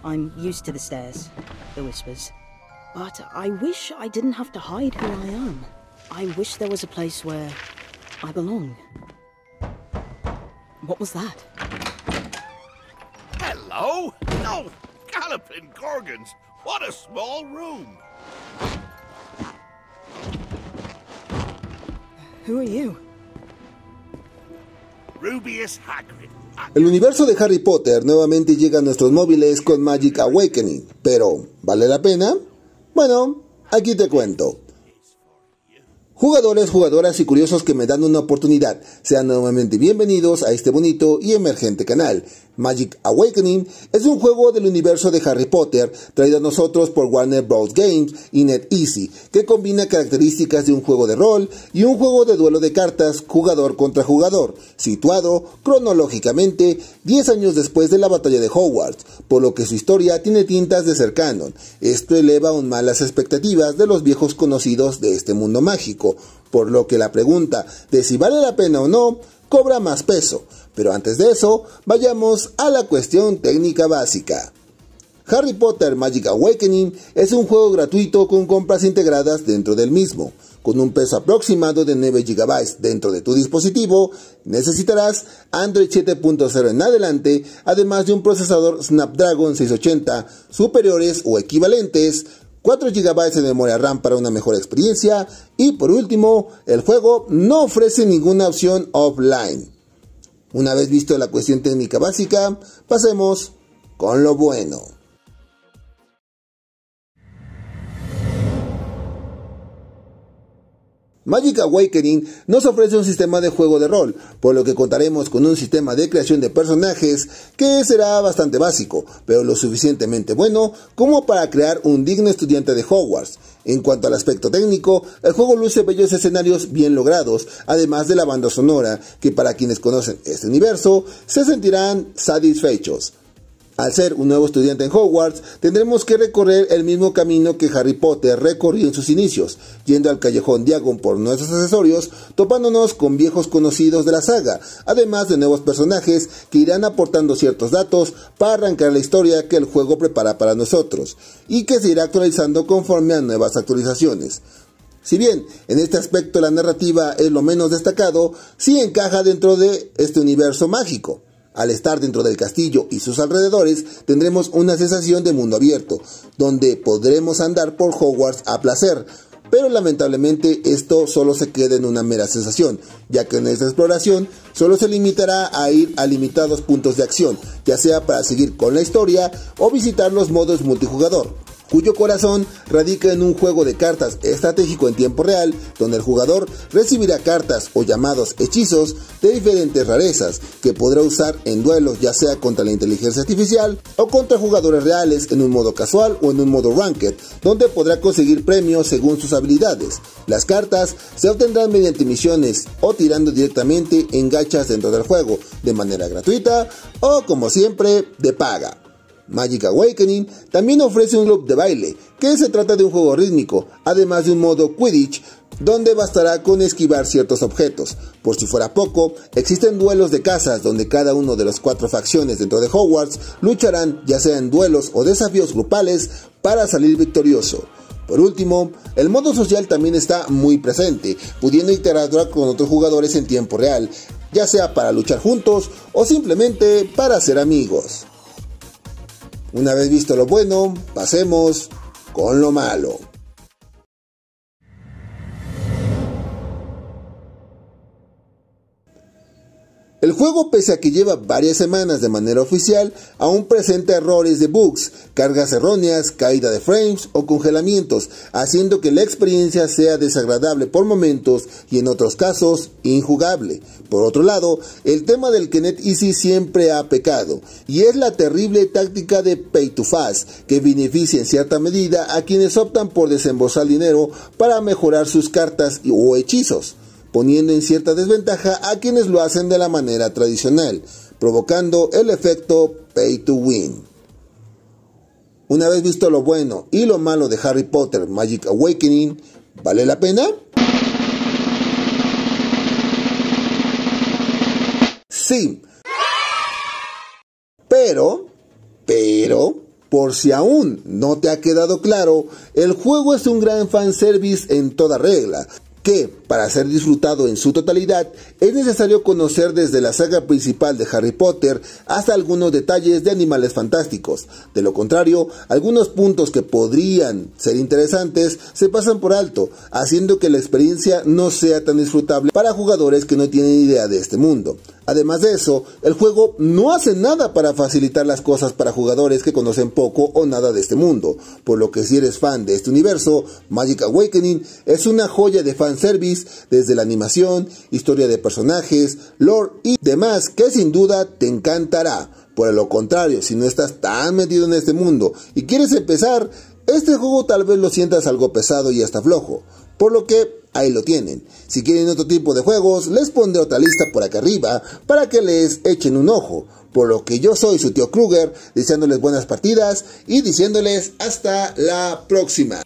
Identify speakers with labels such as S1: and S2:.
S1: I'm used to the stares, the whispers. But I wish I didn't have to hide who I am. I wish there was a place where I belong. What was that?
S2: Hello? No, galloping gorgons. What a small room.
S1: Who are you?
S2: Rubius Hagrid.
S3: El universo de Harry Potter nuevamente llega a nuestros móviles con Magic Awakening, pero ¿vale la pena? Bueno, aquí te cuento. Jugadores, jugadoras y curiosos que me dan una oportunidad, sean nuevamente bienvenidos a este bonito y emergente canal. Magic Awakening es un juego del universo de Harry Potter traído a nosotros por Warner Bros. Games y NetEasy, que combina características de un juego de rol y un juego de duelo de cartas jugador contra jugador, situado cronológicamente 10 años después de la batalla de Hogwarts, por lo que su historia tiene tintas de ser canon. Esto eleva aún más las expectativas de los viejos conocidos de este mundo mágico, por lo que la pregunta de si vale la pena o no cobra más peso. Pero antes de eso, vayamos a la cuestión técnica básica. Harry Potter Magic Awakening es un juego gratuito con compras integradas dentro del mismo. Con un peso aproximado de 9 GB dentro de tu dispositivo, necesitarás Android 7.0 en adelante, además de un procesador Snapdragon 680 superiores o equivalentes, 4 GB de memoria RAM para una mejor experiencia y por último, el juego no ofrece ninguna opción offline. Una vez visto la cuestión técnica básica, pasemos con lo bueno. Magic Awakening nos ofrece un sistema de juego de rol, por lo que contaremos con un sistema de creación de personajes que será bastante básico, pero lo suficientemente bueno como para crear un digno estudiante de Hogwarts. En cuanto al aspecto técnico, el juego luce bellos escenarios bien logrados, además de la banda sonora, que para quienes conocen este universo, se sentirán satisfechos. Al ser un nuevo estudiante en Hogwarts, tendremos que recorrer el mismo camino que Harry Potter recorrió en sus inicios, yendo al callejón Diagon por nuestros accesorios, topándonos con viejos conocidos de la saga, además de nuevos personajes que irán aportando ciertos datos para arrancar la historia que el juego prepara para nosotros, y que se irá actualizando conforme a nuevas actualizaciones. Si bien en este aspecto la narrativa es lo menos destacado, sí encaja dentro de este universo mágico. Al estar dentro del castillo y sus alrededores, tendremos una sensación de mundo abierto, donde podremos andar por Hogwarts a placer, pero lamentablemente esto solo se queda en una mera sensación, ya que en esta exploración solo se limitará a ir a limitados puntos de acción, ya sea para seguir con la historia o visitar los modos multijugador, cuyo corazón radica en un juego de cartas estratégico en tiempo real, donde el jugador recibirá cartas o llamados hechizos de diferentes rarezas, que podrá usar en duelos ya sea contra la inteligencia artificial o contra jugadores reales en un modo casual o en un modo ranked, donde podrá conseguir premios según sus habilidades. Las cartas se obtendrán mediante misiones o tirando directamente en gachas dentro del juego, de manera gratuita o, como siempre, de paga. Magic Awakening también ofrece un club de baile, que se trata de un juego rítmico, además de un modo Quidditch, donde bastará con esquivar ciertos objetos. Por si fuera poco, existen duelos de casas donde cada uno de las 4 facciones dentro de Hogwarts lucharán ya sea en duelos o desafíos grupales para salir victorioso. Por último, el modo social también está muy presente, pudiendo interactuar con otros jugadores en tiempo real, ya sea para luchar juntos o simplemente para ser amigos. Una vez visto lo bueno, pasemos con lo malo. El juego, pese a que lleva varias semanas de manera oficial, aún presenta errores de bugs, cargas erróneas, caída de frames o congelamientos, haciendo que la experiencia sea desagradable por momentos y en otros casos injugable. Por otro lado, el tema del que NetEasy siempre ha pecado, y es la terrible táctica de Pay to Fast, que beneficia en cierta medida a quienes optan por desembolsar dinero para mejorar sus cartas o hechizos, poniendo en cierta desventaja a quienes lo hacen de la manera tradicional, provocando el efecto Pay to Win. Una vez visto lo bueno y lo malo de Harry Potter Magic Awakening, ¿vale la pena? Sí. Pero, Por si aún no te ha quedado claro, el juego es un gran fanservice en toda regla, que, para ser disfrutado en su totalidad, es necesario conocer desde la saga principal de Harry Potter hasta algunos detalles de Animales Fantásticos. De lo contrario, algunos puntos que podrían ser interesantes se pasan por alto, haciendo que la experiencia no sea tan disfrutable para jugadores que no tienen idea de este mundo. Además de eso, el juego no hace nada para facilitar las cosas para jugadores que conocen poco o nada de este mundo, por lo que si eres fan de este universo, Magic Awakening es una joya de fanservice desde la animación, historia de personajes, lore y demás que sin duda te encantará. Por lo contrario, si no estás tan metido en este mundo y quieres empezar, este juego tal vez lo sientas algo pesado y hasta flojo, por lo que ahí lo tienen. Si quieren otro tipo de juegos, les pondré otra lista por acá arriba para que les echen un ojo. Por lo que yo soy su tío Kruger, deseándoles buenas partidas y diciéndoles hasta la próxima.